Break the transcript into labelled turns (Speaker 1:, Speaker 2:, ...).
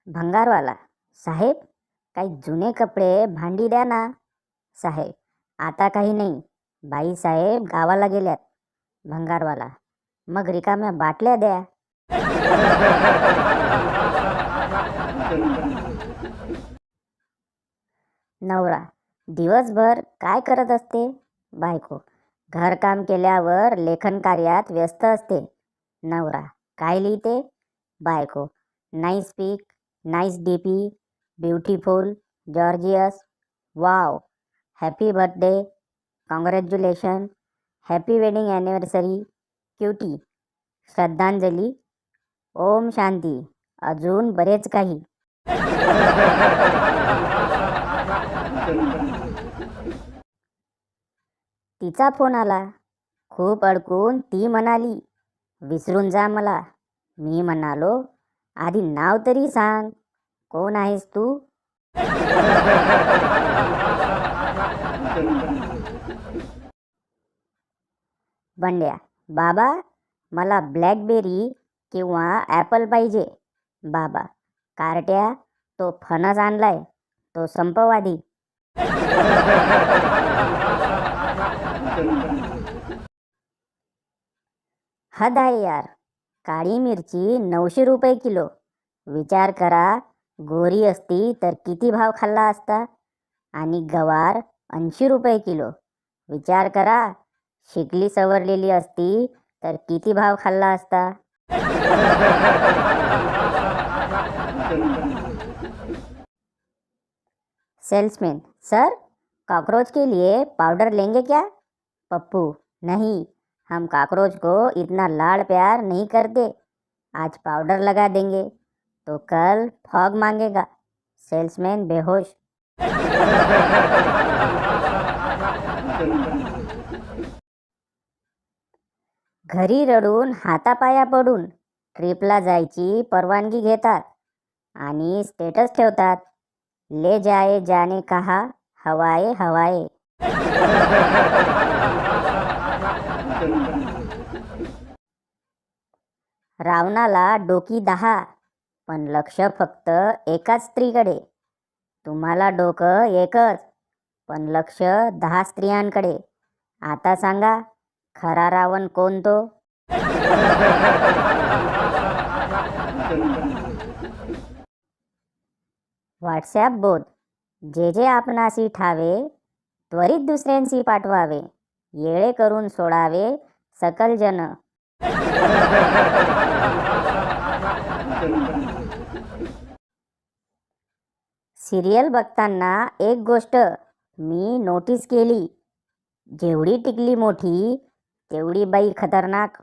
Speaker 1: भंगारवाला, साहेब काही जुने कपडे भांडी द्या ना. साहेब, आता काही नाही. बाई साहेब गावाला गेल्यात. भंगारवाला, मग रिकाम्या बाटल्या द्या. नवरा, दिवसभर काय करत असते. बायको, घरकाम केल्यावर लेखन कार्यात व्यस्त असते. नवरा, काय लिहिते. बायको, nice pic, nice DP, beautiful, gorgeous, wow, happy birthday, congratulation, happy wedding anniversary, cutie, श्रद्धांजली, ओम शांती, अजून बरेच काही. तिचा फोन आला. खूप अडकून ती म्हणाली, विसरून जा मला. मी म्हणालो, आधी नाव तरी सांग, कोण आहेस तू. बंड्या, बाबा मला ब्लॅकबेरी किंवा ॲपल पाहिजे. बाबा, कार्ट्या, तो फणस आणलाय, तो संपवादी. हद आहे यार. काळी मिरची 900 रुपये किलो. विचार करा, गोरी असती तर किती भाव खाल्ला असता. आणि गवार 80 रुपये किलो. विचार करा, शिकली सवरलेली असती तर किती भाव खाल्ला असता. सेल्समैन, सर कॉकरोच के लिए पाउडर लेंगे क्या. पप्पू, नहीं, हम कॉकरोच को इतना लाड़ प्यार नहीं करते. आज पाउडर लगा देंगे तो कल फॉग मांगेगा. सेल्समैन बेहोश. घरी रडून हातापाया पडून ट्रिपला जायची परवानगी घेतात आणि स्टेटस ठेवतात, ले जाए जाने कहा, हवाए हवाए. रावणाला डोकी 10 पण लक्ष फक्त एकाच स्त्रीकडे. तुम्हाला डोकं एकच पण लक्ष 10 स्त्रियांकडे. आता सांगा, खरा रावण कोण तो. व्हॉट्सॲप बोध, जे जे आपणासी ठावे त्वरित दुसऱ्यांशी पाठवावे. येळे करून सोडावे सकल जन. सिरियल बघताना एक गोष्ट मी नोटीस केली, जेवढी टिकली मोठी तेवढी बाई खतरनाक.